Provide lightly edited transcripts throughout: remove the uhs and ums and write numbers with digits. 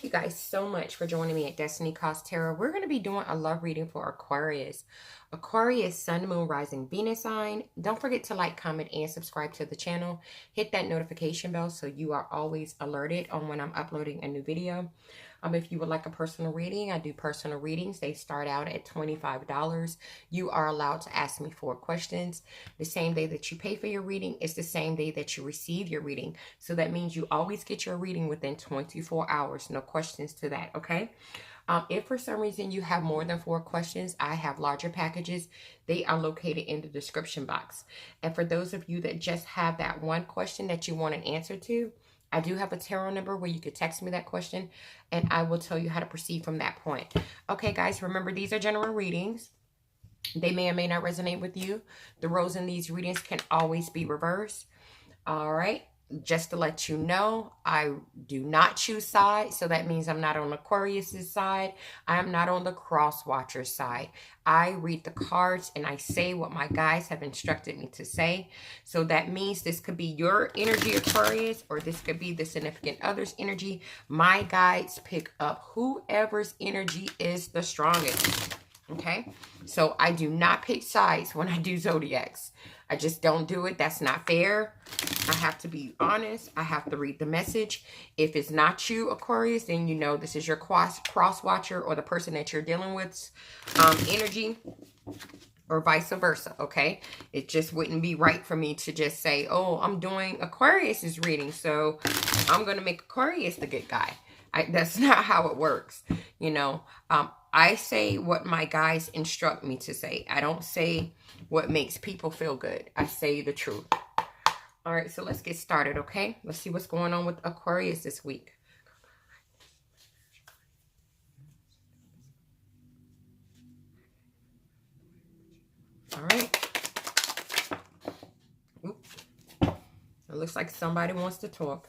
Thank you guys so much for joining me at Destiny Cost Tarot. We're going to be doing a love reading for Aquarius. Aquarius, Sun, Moon, Rising, Venus sign. Don't forget to like, comment, and subscribe to the channel. Hit that notification bell so you are always alerted on when I'm uploading a new video. If you would like a personal reading, I do personal readings. They start out at $25. You are allowed to ask me 4 questions. The same day that you pay for your reading is the same day that you receive your reading. So that means you always get your reading within 24 hours. No questions to that, okay? If for some reason you have more than 4 questions, I have larger packages. They are located in the description box. And for those of you that just have that one question that you want an answer to, I do have a tarot number where you could text me that question and I will tell you how to proceed from that point. Okay, guys, remember these are general readings. They may or may not resonate with you. The roles in these readings can always be reversed. All right. Just to let you know, I do not choose sides. So that means I'm not on Aquarius's side. I am not on the cross watcher's side. I read the cards and I say what my guides have instructed me to say. So that means this could be your energy, Aquarius, or this could be the significant other's energy. My guides pick up whoever's energy is the strongest. Okay, so I do not pick sides when I do zodiacs. I just don't do it. That's not fair. I have to be honest. I have to read the message. If it's not you, Aquarius, then you know this is your cross watcher or the person that you're dealing with energy, or vice versa, okay? It just wouldn't be right for me to just say, oh, I'm doing Aquarius's reading, so I'm going to make Aquarius the good guy. That's not how it works, you know. I say what my guides instruct me to say. I don't say what makes people feel good. I say the truth. All right, so let's get started, okay? Let's see what's going on with Aquarius this week. All right. Oops. It looks like somebody wants to talk.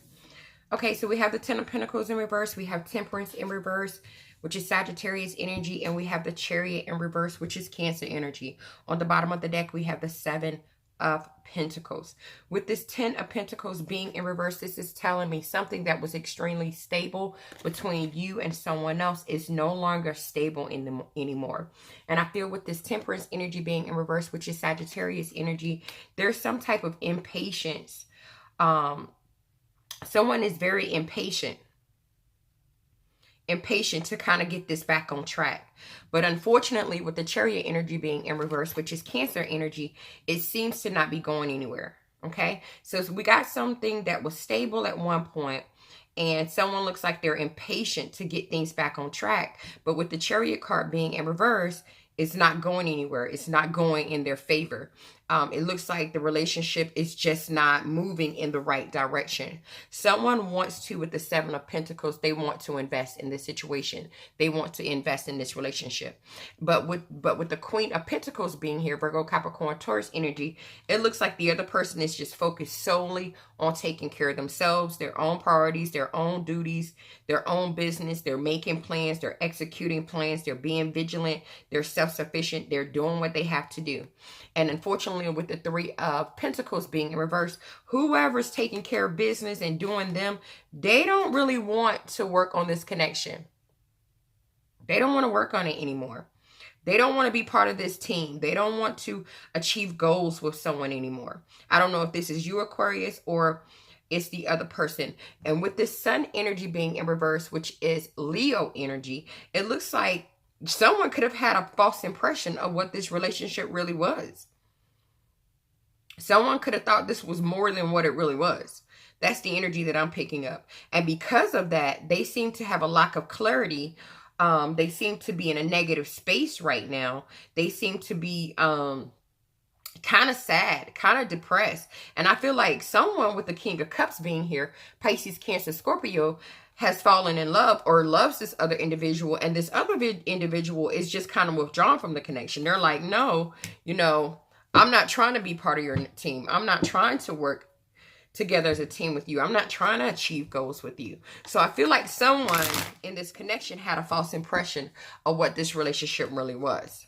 Okay, so we have the 10 of Pentacles in reverse. We have Temperance in reverse, which is Sagittarius energy. And we have the Chariot in reverse, which is Cancer energy. On the bottom of the deck, we have the 7 of Pentacles. With this 10 of Pentacles being in reverse, this is telling me something that was extremely stable between you and someone else is no longer stable anymore. And I feel with this Temperance energy being in reverse, which is Sagittarius energy, there's some type of impatience. Someone is very impatient to kind of get this back on track. But unfortunately, with the Chariot energy being in reverse, which is Cancer energy, it seems to not be going anywhere. Okay, so we got something that was stable at one point, and someone looks like they're impatient to get things back on track. But with the Chariot card being in reverse, it's not going anywhere. It's not going in their favor. It looks like the relationship is just not moving in the right direction. Someone wants to, with the 7 of Pentacles, they want to invest in this situation. They want to invest in this relationship. But with the Queen of Pentacles being here, Virgo, Capricorn, Taurus energy, it looks like the other person is just focused solely on taking care of themselves, their own priorities, their own duties, their own business. They're making plans. They're executing plans. They're being vigilant. They're self-sufficient. They're doing what they have to do. And unfortunately, with the 3 of Pentacles being in reverse, whoever's taking care of business and doing them, they don't really want to work on this connection. They don't want to work on it anymore. They don't want to be part of this team. They don't want to achieve goals with someone anymore. I don't know if this is you, Aquarius, or it's the other person. And with this Sun energy being in reverse, which is Leo energy, it looks like someone could have had a false impression of what this relationship really was. Someone could have thought this was more than what it really was. That's the energy that I'm picking up. And because of that, they seem to have a lack of clarity. They seem to be in a negative space right now. They seem to be kind of sad, kind of depressed. And I feel like someone with the King of Cups being here, Pisces, Cancer, Scorpio, has fallen in love or loves this other individual. And this other individual is just kind of withdrawn from the connection. They're like, no, you know, I'm not trying to be part of your team. I'm not trying to work together as a team with you. I'm not trying to achieve goals with you. So I feel like someone in this connection had a false impression of what this relationship really was.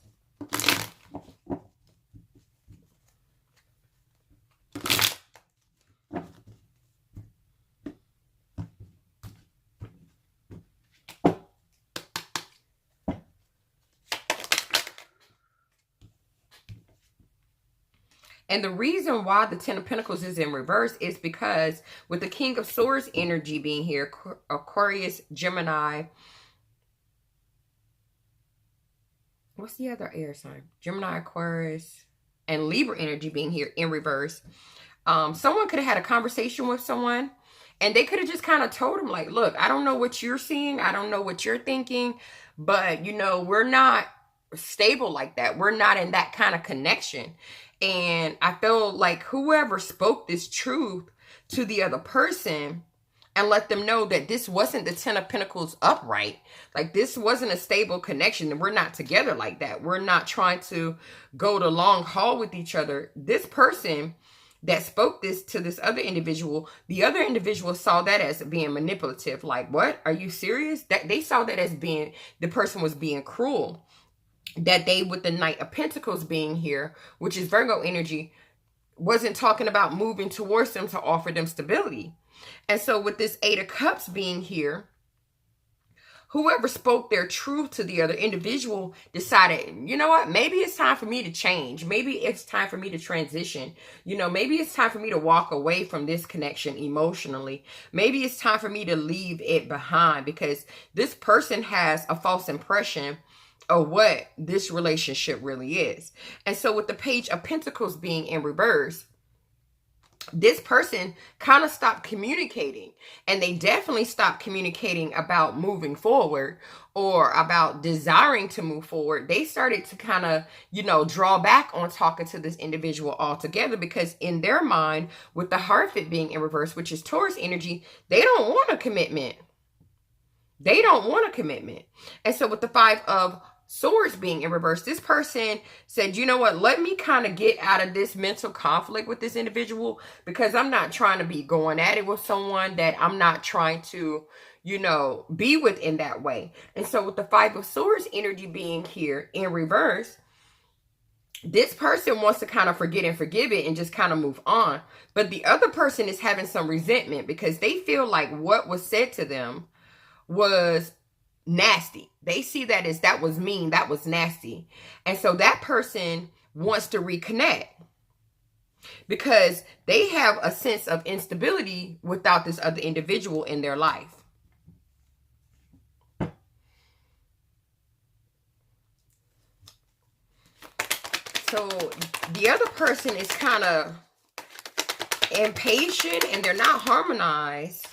And the reason why the Ten of Pentacles is in reverse is because with the King of Swords energy being here, Aquarius, Gemini, what's the other air sign? Gemini, Aquarius, and Libra energy being here in reverse. Someone could have had a conversation with someone and they could have just kind of told them like, look, I don't know what you're seeing. I don't know what you're thinking, but you know, we're not stable like that. We're not in that kind of connection. And I feel like whoever spoke this truth to the other person and let them know that this wasn't the Ten of Pentacles upright. Like this wasn't a stable connection. We're not together like that. We're not trying to go the long haul with each other. This person that spoke this to this other individual, the other individual saw that as being manipulative. Like, what? Are you serious? That they saw that as being, the person was being cruel. That they, with the Knight of Pentacles being here, which is Virgo energy, wasn't talking about moving towards them to offer them stability. And so with this Eight of Cups being here, whoever spoke their truth to the other individual decided, you know what, maybe it's time for me to change. Maybe it's time for me to transition. You know, maybe it's time for me to walk away from this connection emotionally. Maybe it's time for me to leave it behind because this person has a false impression of what this relationship really is. And so with the Page of Pentacles being in reverse, this person kind of stopped communicating, and they definitely stopped communicating about moving forward or about desiring to move forward. They started to kind of, you know, draw back on talking to this individual altogether because in their mind, with the Hierophant being in reverse, which is Taurus energy, they don't want a commitment. They don't want a commitment. And so with the Five of Swords being in reverse, this person said, you know what, let me kind of get out of this mental conflict with this individual because I'm not trying to be going at it with someone that I'm not trying to, you know, be with in that way. And so with the Five of Swords energy being here in reverse, this person wants to kind of forget and forgive it and just kind of move on. But the other person is having some resentment because they feel like what was said to them was nasty. They see that as that was mean, that was nasty. And so that person wants to reconnect because they have a sense of instability without this other individual in their life. So the other person is kind of impatient and they're not harmonized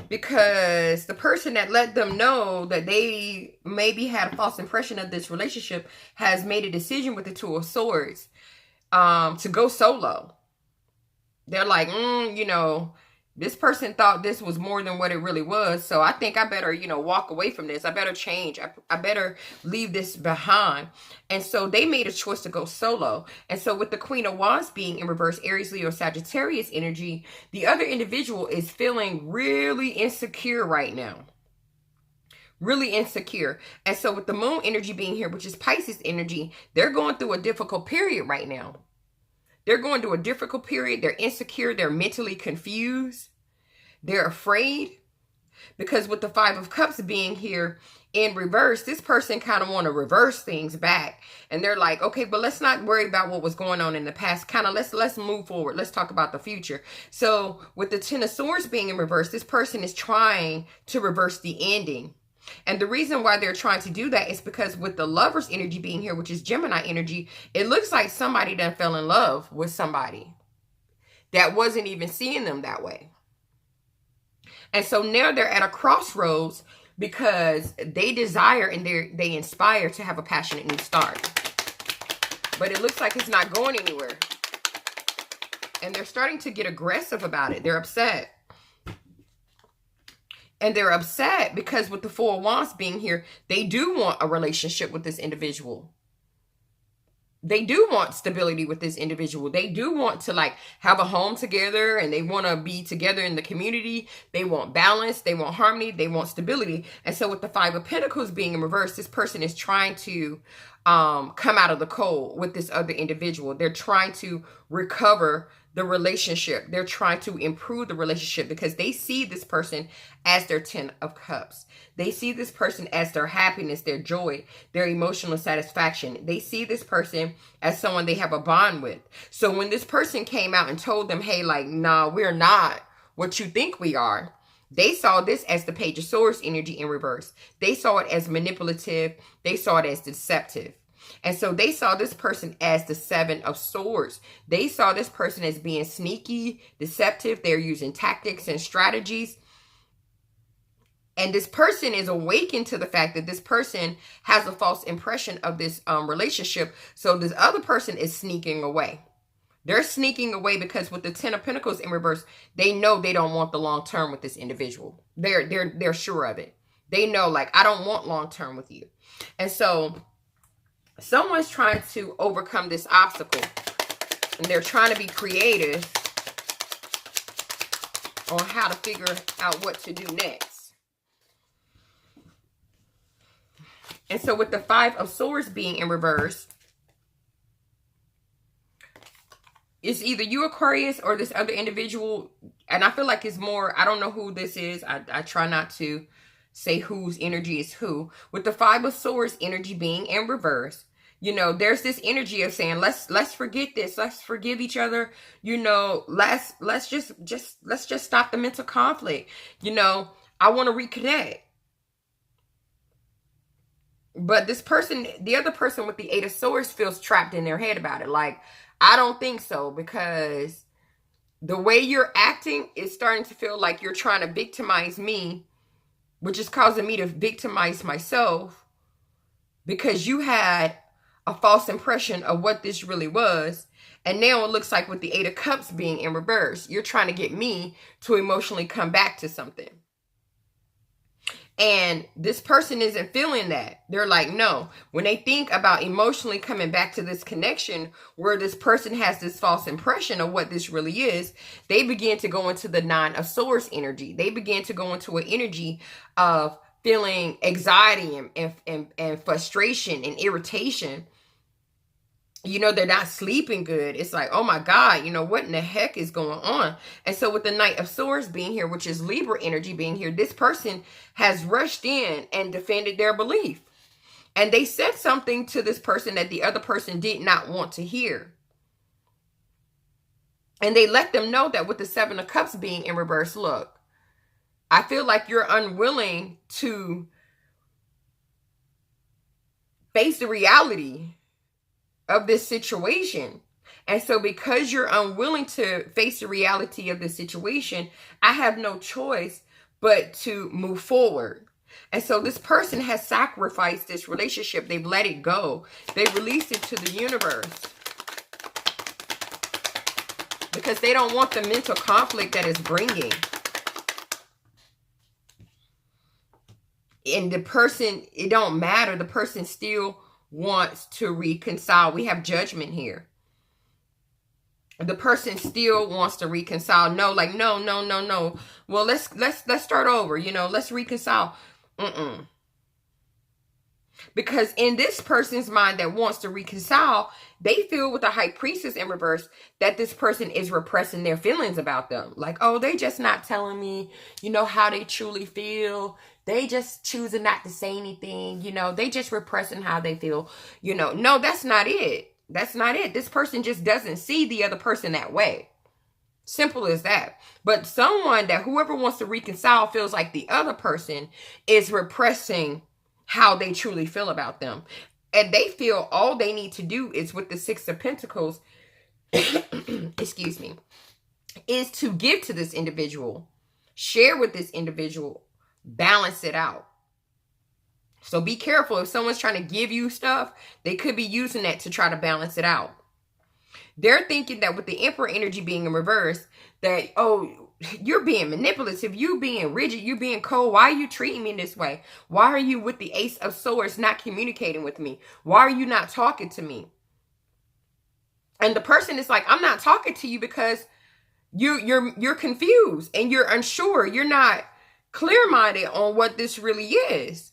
because the person that let them know that they maybe had a false impression of this relationship has made a decision with the Two of Swords to go solo. They're like, you know, this person thought this was more than what it really was. So I think I better, you know, walk away from this. I better change. I better leave this behind. And so they made a choice to go solo. And so with the Queen of Wands being in reverse, Aries, Leo, Sagittarius energy, the other individual is feeling really insecure right now. Really insecure. And so with the Moon energy being here, which is Pisces energy, they're going through a difficult period right now. They're going through a difficult period. They're insecure. They're mentally confused. They're afraid. Because with the Five of Cups being here in reverse, this person kind of want to reverse things back. And they're like, okay, but let's not worry about what was going on in the past. Kind of let's move forward. Let's talk about the future. So with the Ten of Swords being in reverse, this person is trying to reverse the ending. And the reason why they're trying to do that is because with the Lover's energy being here, which is Gemini energy, it looks like somebody done fell in love with somebody that wasn't even seeing them that way. And so now they're at a crossroads because they desire and they inspire to have a passionate new start. But it looks like it's not going anywhere. And they're starting to get aggressive about it. They're upset. And they're upset because with the Four of Wands being here, they do want a relationship with this individual. They do want stability with this individual. They do want to like have a home together and they want to be together in the community. They want balance. They want harmony. They want stability. And so with the Five of Pentacles being in reverse, this person is trying to come out of the cold with this other individual. They're trying to recover the relationship. They're trying to improve the relationship because they see this person as their 10 of cups. They see this person as their happiness, their joy, their emotional satisfaction. They see this person as someone they have a bond with. So when this person came out and told them, hey, like, nah, we're not what you think we are, they saw this as the Page of Swords energy in reverse. They saw it as manipulative. They saw it as deceptive. And so they saw this person as the 7 of Swords. They saw this person as being sneaky, deceptive. They're using tactics and strategies. And this person is awakened to the fact that this person has a false impression of this relationship. So this other person is sneaking away. They're sneaking away because with the 10 of Pentacles in reverse, they know they don't want the long term with this individual. They're sure of it. They know, like, I don't want long term with you. And so someone's trying to overcome this obstacle, and they're trying to be creative on how to figure out what to do next. And so with the 5 of Swords being in reverse, it's either you, Aquarius, or this other individual. And I feel like it's more, I don't know who this is. I try not to say whose energy is who. With the 5 of Swords energy being in reverse, you know, there's this energy of saying, let's forget this. Let's forgive each other. You know, let's just stop the mental conflict. You know, I want to reconnect. But this person, the other person with the 8 of Swords feels trapped in their head about it. Like, I don't think so, because the way you're acting is starting to feel like you're trying to victimize me, which is causing me to victimize myself, because you had a false impression of what this really was. And now it looks like with the 8 of Cups being in reverse, you're trying to get me to emotionally come back to something. And this person isn't feeling that. They're like, no. When they think about emotionally coming back to this connection where this person has this false impression of what this really is, they begin to go into the 9 of Swords energy. They begin to go into an energy of feeling anxiety and frustration and irritation. You know, they're not sleeping good. It's like, oh my God, you know, what in the heck is going on? And so with the Knight of Swords being here, which is Libra energy being here, this person has rushed in and defended their belief. And they said something to this person that the other person did not want to hear. And they let them know that with the 7 of Cups being in reverse, look, I feel like you're unwilling to face the reality of this situation. And so because you're unwilling to face the reality of the situation, I have no choice but to move forward. And so this person has sacrificed this relationship. They've let it go. They released it to the universe because they don't want the mental conflict that it's bringing. And the person, it don't matter. The person still wants to reconcile. We have Judgment here. The person still wants to reconcile. No, like, no. Well, let's start over. You know, let's reconcile. Because in this person's mind that wants to reconcile, they feel with the High Priestess in reverse that this person is repressing their feelings about them. Like, oh, they just not telling me, you know, how they truly feel. They just choosing not to say anything. You know, they just repressing how they feel. You know, no, that's not it. That's not it. This person just doesn't see the other person that way. Simple as that. But someone that whoever wants to reconcile feels like the other person is repressing how they truly feel about them. And they feel all they need to do is with the 6 of Pentacles, excuse me, is to give to this individual, share with this individual, balance it out. So be careful. If someone's trying to give you stuff, they could be using that to try to balance it out. They're thinking that with the Emperor energy being in reverse, that, oh, you're being manipulative, you being rigid, you being cold. Why are you treating me this way? Why are you with the Ace of Swords not communicating with me? Why are you not talking to me? And the person is like, I'm not talking to you because you're confused and you're unsure. You're not clear-minded on what this really is.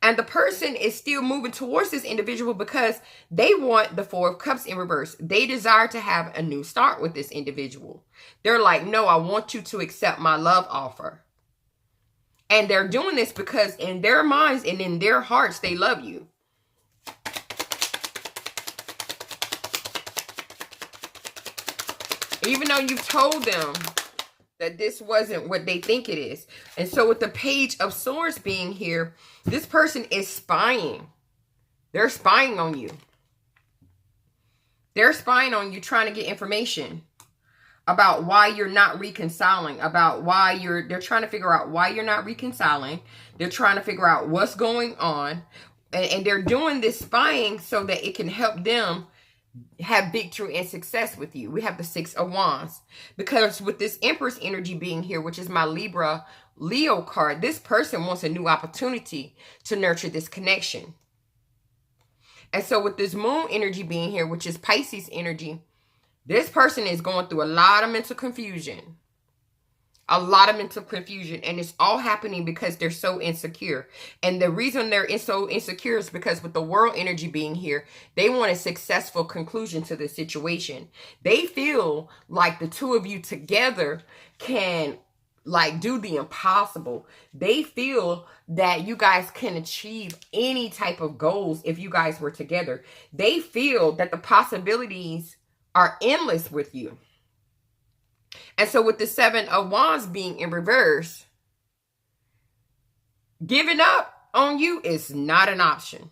And the person is still moving towards this individual because they want the Four of Cups in reverse. They desire to have a new start with this individual. They're like, no, I want you to accept my love offer. And they're doing this because in their minds and in their hearts, they love you. Even though you've told them that this wasn't what they think it is. And so with the Page of Swords being here, this person is spying. They're spying on you. They're spying on you, trying to get information about why you're not reconciling, about why they're trying to figure out why you're not reconciling. They're trying to figure out what's going on. And they're doing this spying so that it can help them have victory and success with you. We have the Six of Wands. Because with this Empress energy being here, which is my Libra Leo card, this person wants a new opportunity to nurture this connection. And so with this Moon energy being here, which is Pisces energy, this person is going through a lot of mental confusion. A lot of mental confusion. And it's all happening because they're so insecure. And the reason they're so insecure is because with the World energy being here, they want a successful conclusion to the situation. They feel like the two of you together can like do the impossible. They feel that you guys can achieve any type of goals if you guys were together. They feel that the possibilities are endless with you. And so with the Seven of Wands being in reverse, giving up on you is not an option.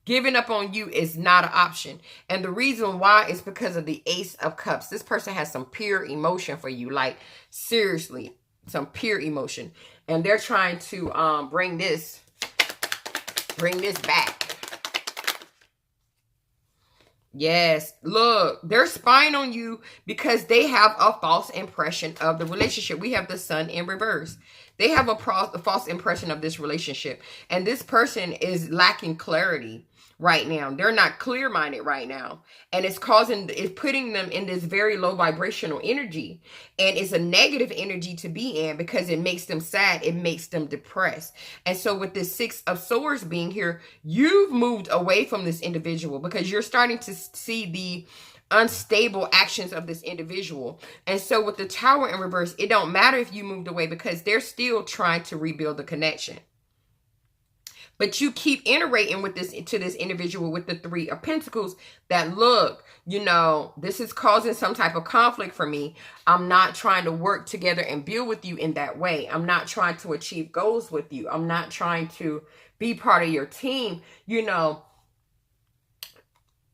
Giving up on you is not an option. And the reason why is because of the Ace of Cups. This person has some pure emotion for you. Like, seriously, some pure emotion. And they're trying to bring this back. Yes, look, they're spying on you because they have a false impression of the relationship. We have the Sun in reverse. They have a false impression of this relationship. And this person is lacking clarity right now. They're not clear-minded right now. And it's putting them in this very low vibrational energy. And it's a negative energy to be in because it makes them sad. It makes them depressed. And so with this Six of Swords being here, you've moved away from this individual because you're starting to see the unstable actions of this individual. And so with the Tower in reverse, it don't matter if you moved away because they're still trying to rebuild the connection. But you keep iterating with this to this individual with the Three of Pentacles that, look, you know, this is causing some type of conflict for me. I'm not trying to work together and build with you in that way. I'm not trying to achieve goals with you. I'm not trying to be part of your team. You know,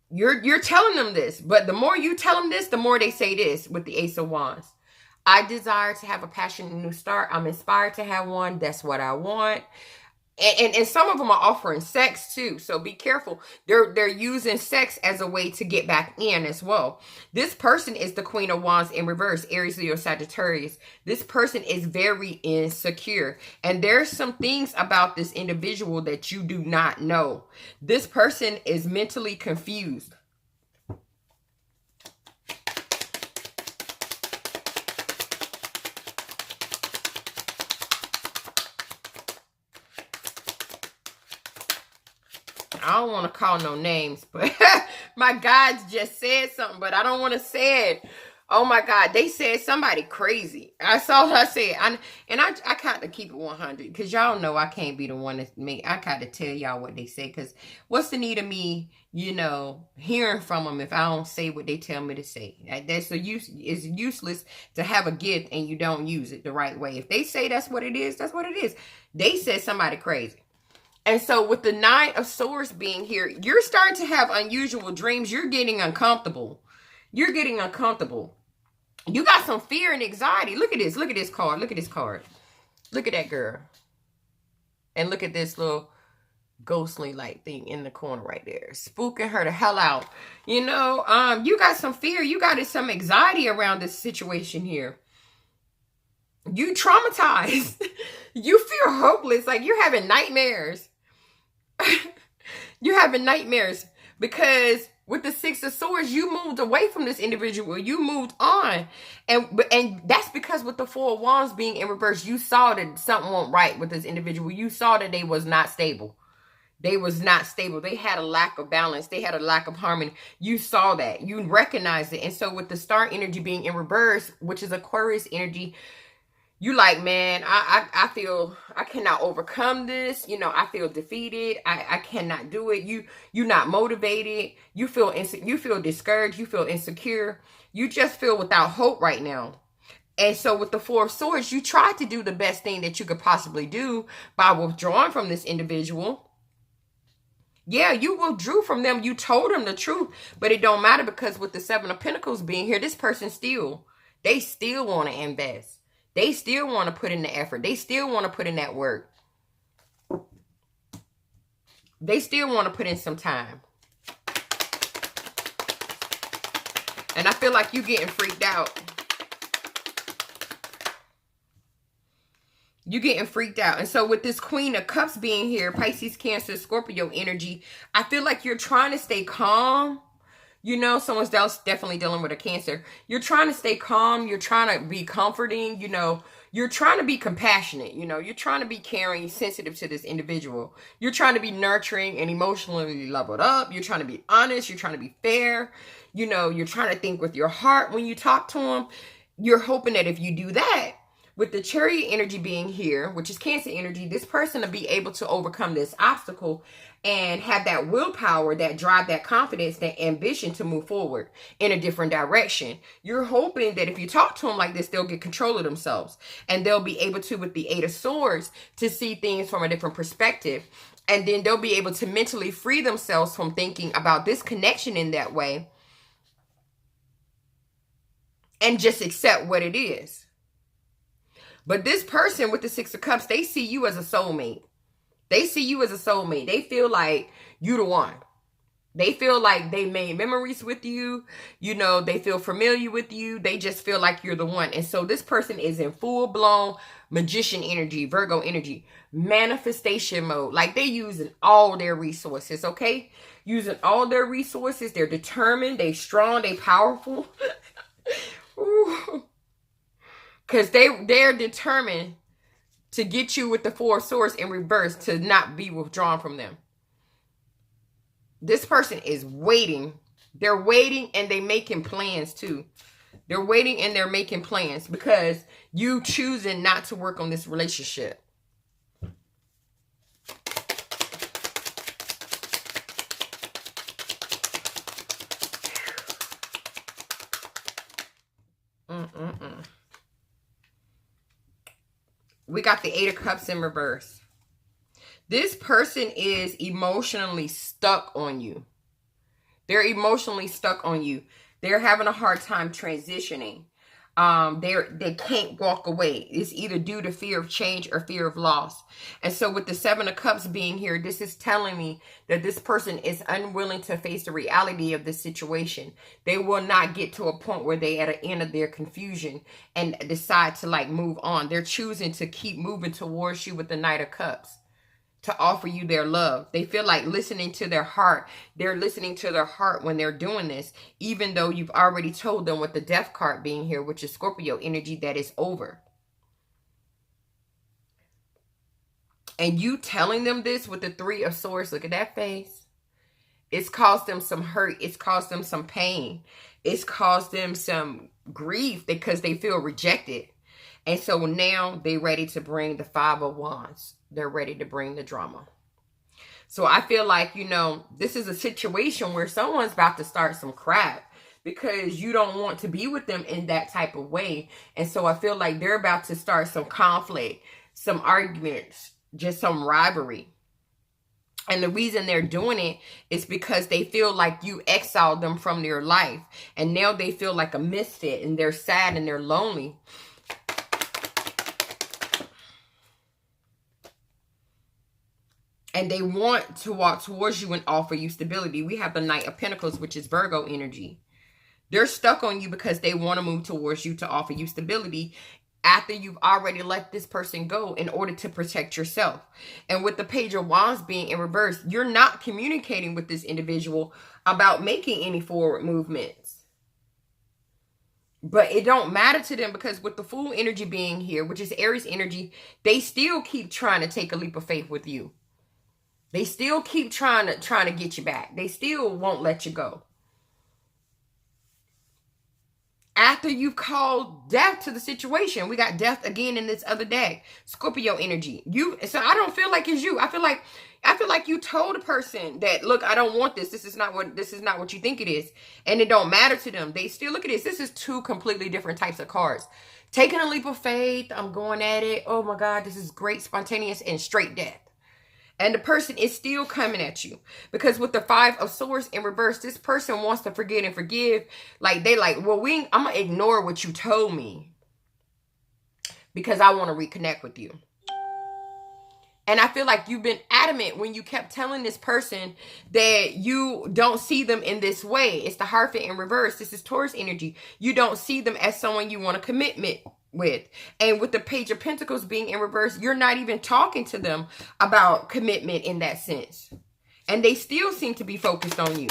you're telling them this, but the more you tell them this, the more they say this with the Ace of Wands. I desire to have a passionate new start. I'm inspired to have one. That's what I want. And some of them are offering sex too. So be careful. They're using sex as a way to get back in as well. This person is the Queen of Wands in reverse, Aries, Leo, Sagittarius. This person is very insecure. And there's some things about this individual that you do not know. This person is mentally confused. I don't want to call no names, but my guides just said something, but I don't want to say it. Oh my God, they said somebody crazy. I saw her say it. I kind of keep it 100 because y'all know I can't be the one that I kind of tell y'all what they say because what's the need of me, you know, hearing from them if I don't say what they tell me to say? It's useless to have a gift and you don't use it the right way. If they say that's what it is, that's what it is. They said somebody crazy. And so with the Nine of Swords being here, you're starting to have unusual dreams. You're getting uncomfortable. You're getting uncomfortable. You got some fear and anxiety. Look at this. Look at this card. Look at this card. Look at that girl. And look at this little ghostly like thing in the corner right there. Spooking her the hell out. You know, you got some fear. You got some anxiety around this situation here. You traumatized. You feel hopeless. Like you're having nightmares. You're having nightmares because With the Six of Swords, you moved away from this individual. You moved on. And that's because with the Four of Wands being in reverse, you saw that something wasn't right with this individual. You saw that they was not stable. They was not stable. They had a lack of balance. They had a lack of harmony. You saw that. You recognized it. And so with the star energy being in reverse, which is Aquarius energy, you like, man, I feel I cannot overcome this. You know, I feel defeated. I cannot do it. You're not motivated. You feel discouraged. You feel insecure. You just feel without hope right now. And so with the Four of Swords, you tried to do the best thing that you could possibly do by withdrawing from this individual. Yeah, you withdrew from them. You told them the truth, but it don't matter because with the Seven of Pentacles being here, this person they still want to invest. They still want to put in the effort. They still want to put in that work. They still want to put in some time. And I feel like you're getting freaked out. You're getting freaked out. And so with this Queen of Cups being here, Pisces, Cancer, Scorpio energy, I feel like you're trying to stay calm. You know, someone else definitely dealing with a Cancer. You're trying to stay calm. You're trying to be comforting. You know, you're trying to be compassionate. You know, you're trying to be caring, sensitive to this individual. You're trying to be nurturing and emotionally leveled up. You're trying to be honest. You're trying to be fair. You know, you're trying to think with your heart when you talk to them. You're hoping that if you do that, with the Chariot energy being here, which is Cancer energy, this person will be able to overcome this obstacle and have that willpower, that drive, that confidence, that ambition to move forward in a different direction. You're hoping that if you talk to them like this, they'll get control of themselves. And they'll be able to, with the Eight of Swords, to see things from a different perspective. And then they'll be able to mentally free themselves from thinking about this connection in that way. And just accept what it is. But this person with the Six of Cups, they see you as a soulmate. They see you as a soulmate. They feel like you the one. They feel like they made memories with you. You know, they feel familiar with you. They just feel like you're the one. And so this person is in full-blown magician energy, Virgo energy, manifestation mode. Like they using all their resources, okay? Using all their resources. They're determined. They strong. They powerful. Ooh. Because they're determined to get you with the Four of Swords in reverse, to not be withdrawn from them. This person is waiting. They're waiting and they making plans too. They're waiting and they're making plans because you choosing not to work on this relationship. We got the Eight of Cups in reverse. This person is emotionally stuck on you. They're emotionally stuck on you. They're having a hard time transitioning. They can't walk away. It's either due to fear of change or fear of loss. And so with the Seven of Cups being here, this is telling me that this person is unwilling to face the reality of this situation. They will not get to a point where they at the end of their confusion and decide to like move on. They're choosing to keep moving towards you with the Knight of Cups, to offer you their love. They feel like listening to their heart. They're listening to their heart when they're doing this, even though you've already told them with the Death card being here, which is Scorpio energy, that is over. And you telling them this with the Three of Swords, look at that face. It's caused them some hurt. It's caused them some pain. It's caused them some grief because they feel rejected. And so now they're ready to bring the Five of Wands. They're ready to bring the drama. So I feel like, you know, this is a situation where someone's about to start some crap because you don't want to be with them in that type of way. And so I feel like they're about to start some conflict, some arguments, just some rivalry. And the reason they're doing it is because they feel like you exiled them from their life. And now they feel like a misfit and they're sad and they're lonely. And they want to walk towards you and offer you stability. We have the Knight of Pentacles, which is Virgo energy. They're stuck on you because they want to move towards you to offer you stability after you've already let this person go in order to protect yourself. And with the Page of Wands being in reverse, you're not communicating with this individual about making any forward movements. But it don't matter to them, because with the Fool energy being here, which is Aries energy, they still keep trying to take a leap of faith with you. They still keep trying to get you back. They still won't let you go. After you've called death to the situation, we got death again in this other deck. Scorpio energy. So I don't feel like it's you. I feel like you told a person that, look, I don't want this. This is not what you think it is. And it don't matter to them. They still look at this. This is two completely different types of cards. Taking a leap of faith. I'm going at it. Oh my God, this is great, spontaneous, and straight death. And the person is still coming at you. Because with the Five of Swords in reverse, this person wants to forget and forgive. Like, they like, well, I'm going to ignore what you told me, because I want to reconnect with you. And I feel like you've been adamant when you kept telling this person that you don't see them in this way. It's the Hierophant in reverse. This is Taurus energy. You don't see them as someone you want a commitment with. And with the Page of Pentacles being in reverse, you're not even talking to them about commitment in that sense. And they still seem to be focused on you.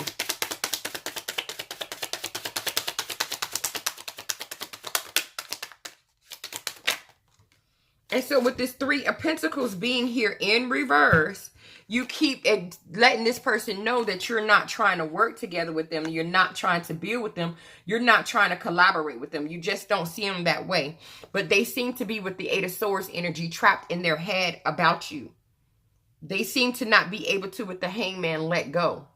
And so with this Three of Pentacles being here in reverse, you keep letting this person know that you're not trying to work together with them. You're not trying to build with them. You're not trying to collaborate with them. You just don't see them that way. But they seem to be, with the Eight of Swords energy, trapped in their head about you. They seem to not be able to, with the Hangman, let go.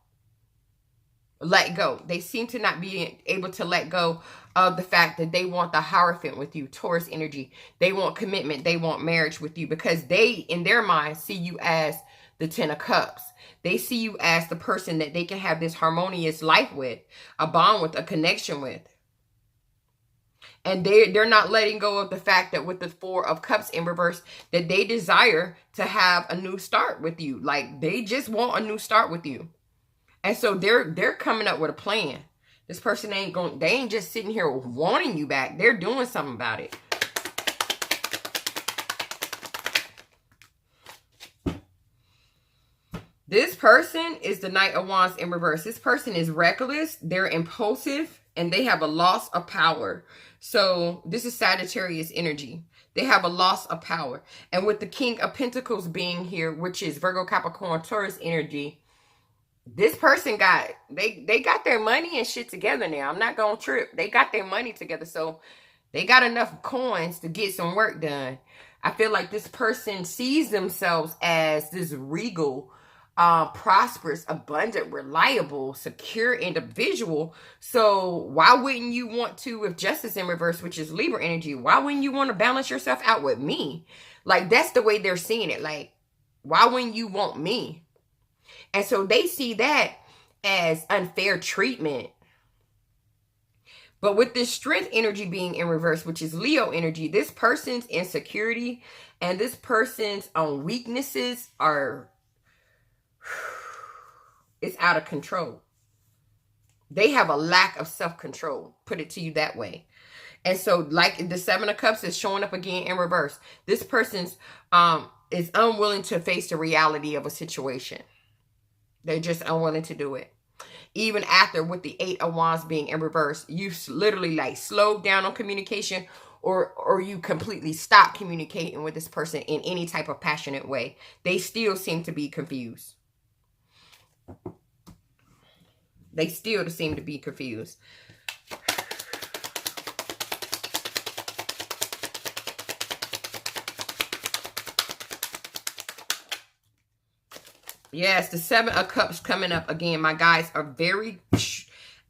Let go. They seem to not be able to let go of the fact that they want the Hierophant with you, Taurus energy. They want commitment. They want marriage with you, because they, in their mind, see you as the Ten of Cups. They see you as the person that they can have this harmonious life with, a bond with, a connection with. And they're not letting go of the fact that with the Four of Cups in reverse, that they desire to have a new start with you. Like, they just want a new start with you. And so they're coming up with a plan. This person they ain't just sitting here wanting you back. They're doing something about it. This person is the Knight of Wands in reverse. This person is reckless. They're impulsive, and they have a loss of power. So this is Sagittarius energy. They have a loss of power. And with the King of Pentacles being here, which is Virgo, Capricorn, Taurus energy, this person they got their money and shit together now. I'm not gonna trip. They got their money together, so they got enough coins to get some work done. I feel like this person sees themselves as this regal, prosperous, abundant, reliable, secure individual. So why wouldn't you want to, with Justice in reverse, which is Libra energy, why wouldn't you want to balance yourself out with me? Like, that's the way they're seeing it. Like, why wouldn't you want me? And so they see that as unfair treatment. But with this Strength energy being in reverse, which is Leo energy, this person's insecurity and this person's weaknesses it's out of control. They have a lack of self-control, put it to you that way. And so, like the Seven of Cups is showing up again in reverse. This person's is unwilling to face the reality of a situation. They're just unwilling to do it. Even after, with the Eight of Wands being in reverse, you literally like slowed down on communication, or you completely stop communicating with this person in any type of passionate way. They still seem to be confused. They still seem to be confused. Yes, the Seven of Cups coming up again. My guys are very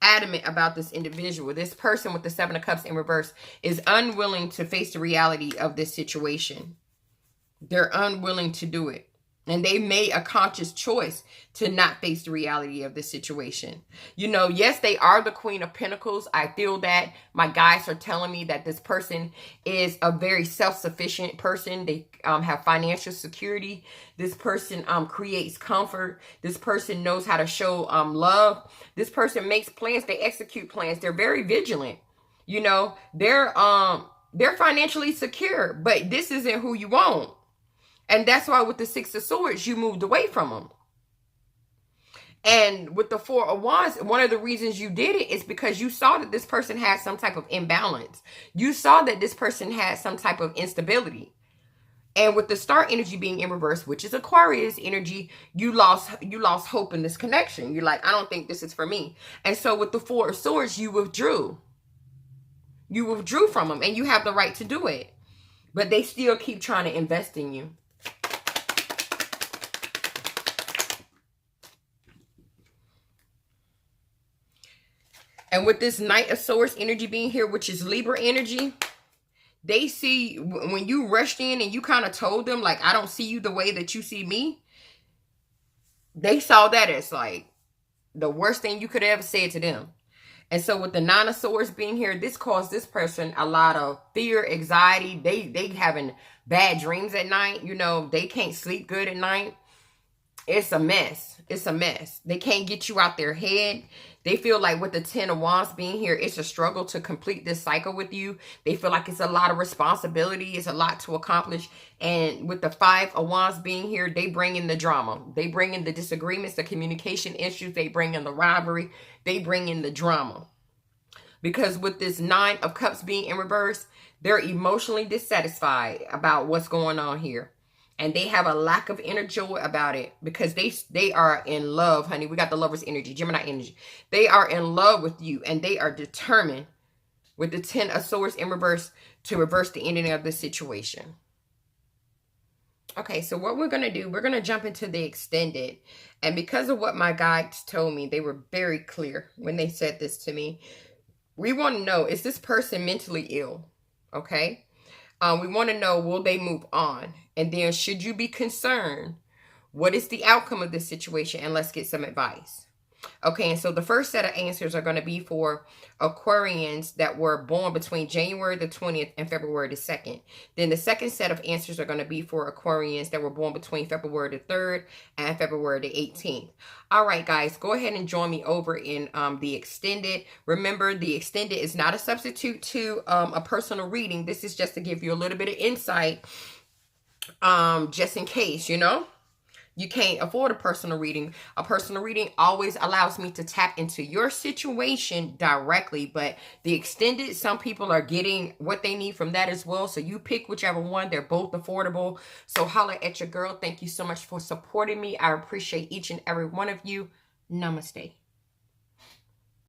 adamant about this individual. This person with the Seven of Cups in reverse is unwilling to face the reality of this situation. They're unwilling to do it. And they made a conscious choice to not face the reality of this situation. You know, yes, they are the Queen of Pentacles. I feel that. My guys are telling me that this person is a very self-sufficient person. They have financial security. This person creates comfort. This person knows how to show love. This person makes plans. They execute plans. They're very vigilant. You know, they're They're financially secure, but this isn't who you want. And that's why with the Six of Swords, you moved away from them. And with the Four of Wands, one of the reasons you did it is because you saw that this person had some type of imbalance. You saw that this person had some type of instability. And with the Star energy being in reverse, which is Aquarius energy, you lost hope in this connection. You're like, I don't think this is for me. And so with the Four of Swords, you withdrew. You withdrew from them, and you have the right to do it. But they still keep trying to invest in you. And with this Knight of Swords energy being here, which is Libra energy, they see when you rushed in and you kind of told them, like, I don't see you the way that you see me. They saw that as like the worst thing you could ever say to them. And so with the Nine of Swords being here, this caused this person a lot of fear, anxiety. They having bad dreams at night. You know, they can't sleep good at night. It's a mess. It's a mess. They can't get you out their head. They feel like with the Ten of Wands being here, it's a struggle to complete this cycle with you. They feel like it's a lot of responsibility. It's a lot to accomplish. And with the Five of Wands being here, they bring in the drama. They bring in the disagreements, the communication issues. They bring in the rivalry. They bring in the drama. Because with this Nine of Cups being in reverse, they're emotionally dissatisfied about what's going on here. And they have a lack of inner joy about it because they are in love, honey. We got the Lover's energy, Gemini energy. They are in love with you, and they are determined with the Ten of Swords in reverse to reverse the ending of the situation. Okay, so what we're going to do, we're going to jump into the extended. And because of what my guides told me, they were very clear when they said this to me. We want to know, is this person mentally ill? Okay. We want to know, will they move on? And then should you be concerned? What is the outcome of this situation? And let's get some advice. Okay, and so the first set of answers are going to be for Aquarians that were born between January the 20th and February the 2nd. Then the second set of answers are going to be for Aquarians that were born between February the 3rd and February the 18th. All right, guys, go ahead and join me over in the extended. Remember, the extended is not a substitute to a personal reading. This is just to give you a little bit of insight, just in case, you know. You can't afford a personal reading. A personal reading always allows me to tap into your situation directly. But the extended, some people are getting what they need from that as well. So you pick whichever one. They're both affordable. So holla at your girl. Thank you so much for supporting me. I appreciate each and every one of you. Namaste.